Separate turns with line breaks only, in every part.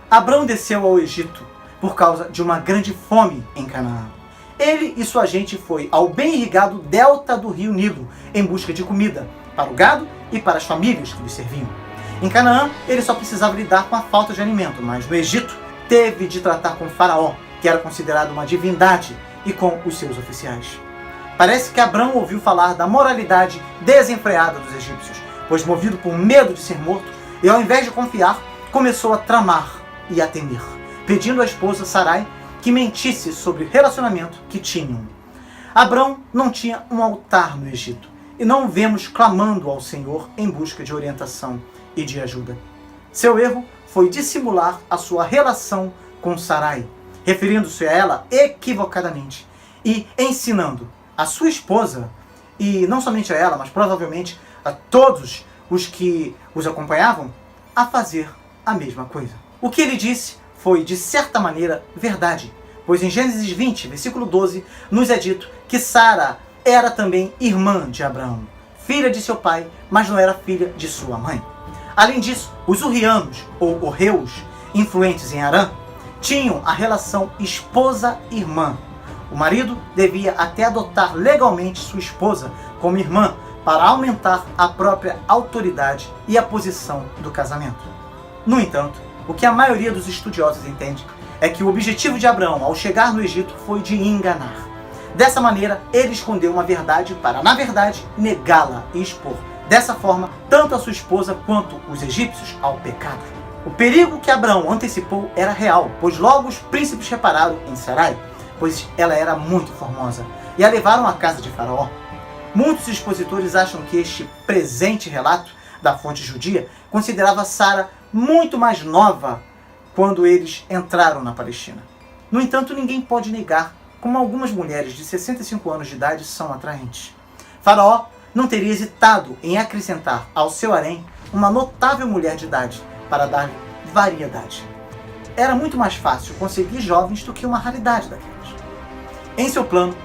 Abrão desceu ao Egito por causa de uma grande fome em Canaã. Ele e sua gente foi ao bem irrigado delta do rio Nilo em busca de comida para o gado e para as famílias que lhe serviam. Em Canaã, ele só precisava lidar com a falta de alimento, mas no Egito teve de tratar com Faraó, que era considerado uma divindade, e com os seus oficiais. Parece que Abrão ouviu falar da moralidade desenfreada dos egípcios, pois movido por medo de ser morto, e ao invés de confiar, começou a tramar e a temer, pedindo à esposa Sarai que mentisse sobre o relacionamento que tinham. Abrão não tinha um altar no Egito, e não o vemos clamando ao Senhor em busca de orientação e de ajuda. Seu erro foi dissimular a sua relação com Sarai, referindo-se a ela equivocadamente e ensinando a sua esposa, e não somente a ela, mas provavelmente a todos os que os acompanhavam, a fazer a mesma coisa. O que ele disse foi, de certa maneira, verdade, pois em Gênesis 20, versículo 12, nos é dito que Sara era também irmã de Abraão, filha de seu pai, mas não era filha de sua mãe. Além disso, os Hurrianos, ou Horreus, influentes em Arã, tinham a relação esposa-irmã. O marido devia até adotar legalmente sua esposa como irmã para aumentar a própria autoridade e a posição do casamento. No entanto, o que a maioria dos estudiosos entende é que o objetivo de Abraão ao chegar no Egito foi de enganar. Dessa maneira, ele escondeu uma verdade para, na verdade, negá-la e expor, dessa forma, tanto a sua esposa quanto os egípcios ao pecado. O perigo que Abraão antecipou era real, pois logo os príncipes repararam em Sarai, pois ela era muito formosa, e a levaram à casa de Faraó. Muitos expositores acham que este presente relato da fonte judia considerava Sara muito mais nova quando eles entraram na Palestina. No entanto, ninguém pode negar como algumas mulheres de 65 anos de idade são atraentes. Faraó não teria hesitado em acrescentar ao seu harém uma notável mulher de idade para dar variedade. Era muito mais fácil conseguir jovens do que uma raridade daquelas. Em seu plano,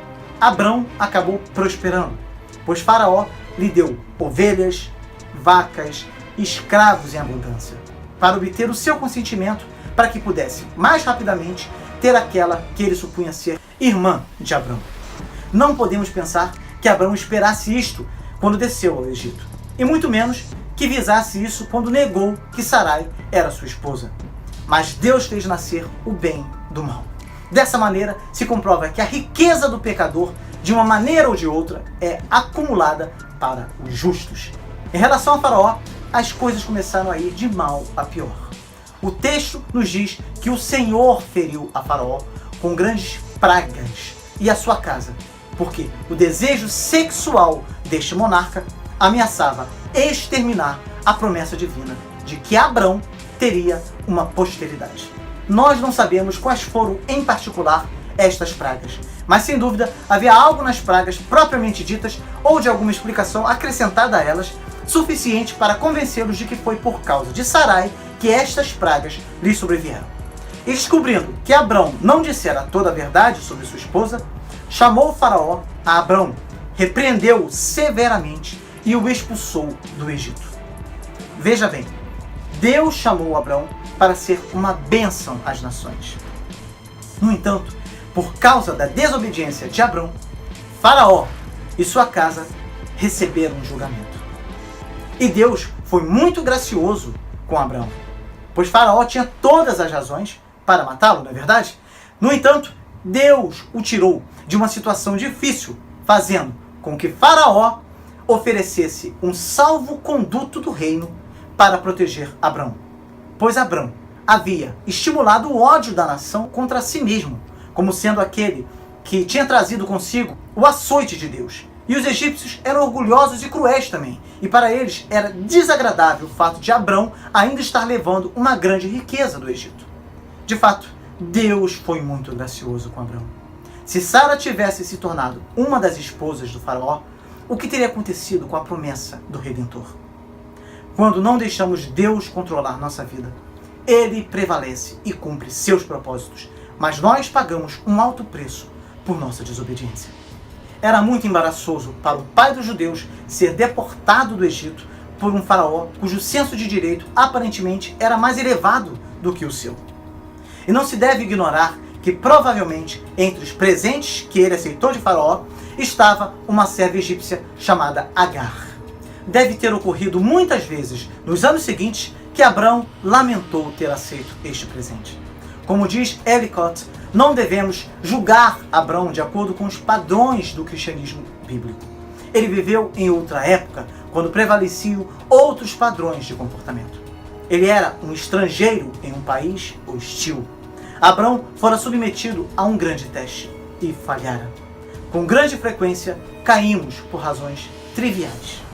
Abrão acabou prosperando, pois Faraó lhe deu ovelhas, vacas, escravos em abundância, para obter o seu consentimento para que pudesse, mais rapidamente, ter aquela que ele supunha ser irmã de Abrão. Não podemos pensar que Abrão esperasse isto quando desceu ao Egito, e muito menos que visasse isso quando negou que Sarai era sua esposa. Mas Deus fez nascer o bem do mal. Dessa maneira, se comprova que a riqueza do pecador, de uma maneira ou de outra, é acumulada para os justos. Em relação a Faraó, as coisas começaram a ir de mal a pior. O texto nos diz que o Senhor feriu a Faraó com grandes pragas e a sua casa, porque o desejo sexual deste monarca ameaçava exterminar a promessa divina de que Abrão teria uma posteridade. Nós não sabemos quais foram em particular estas pragas, mas sem dúvida havia algo nas pragas propriamente ditas ou de alguma explicação acrescentada a elas, suficiente para convencê-los de que foi por causa de Sarai que estas pragas lhe sobrevieram. E descobrindo que Abrão não dissera toda a verdade sobre sua esposa, chamou o Faraó a Abrão, repreendeu-o severamente e o expulsou do Egito. Veja bem, Deus chamou Abrão para ser uma bênção às nações. No entanto, por causa da desobediência de Abrão, Faraó e sua casa receberam um julgamento. E Deus foi muito gracioso com Abrão, pois Faraó tinha todas as razões para matá-lo, não é verdade? No entanto, Deus o tirou de uma situação difícil, fazendo com que Faraó oferecesse um salvo-conduto do reino para proteger Abrão, pois Abrão havia estimulado o ódio da nação contra si mesmo, como sendo aquele que tinha trazido consigo o açoite de Deus. E os egípcios eram orgulhosos e cruéis também, e para eles era desagradável o fato de Abrão ainda estar levando uma grande riqueza do Egito. De fato, Deus foi muito gracioso com Abrão. Se Sara tivesse se tornado uma das esposas do faraó, o que teria acontecido com a promessa do Redentor? Quando não deixamos Deus controlar nossa vida, Ele prevalece e cumpre seus propósitos, mas nós pagamos um alto preço por nossa desobediência. Era muito embaraçoso para o pai dos judeus ser deportado do Egito por um faraó cujo senso de direito aparentemente era mais elevado do que o seu. E não se deve ignorar que provavelmente entre os presentes que ele aceitou de Faraó estava uma serva egípcia chamada Agar. Deve ter ocorrido muitas vezes nos anos seguintes que Abrão lamentou ter aceito este presente. Como diz Ellicott, não devemos julgar Abrão de acordo com os padrões do cristianismo bíblico. Ele viveu em outra época, quando prevaleciam outros padrões de comportamento. Ele era um estrangeiro em um país hostil. Abrão fora submetido a um grande teste e falhara. Com grande frequência, caímos por razões triviais.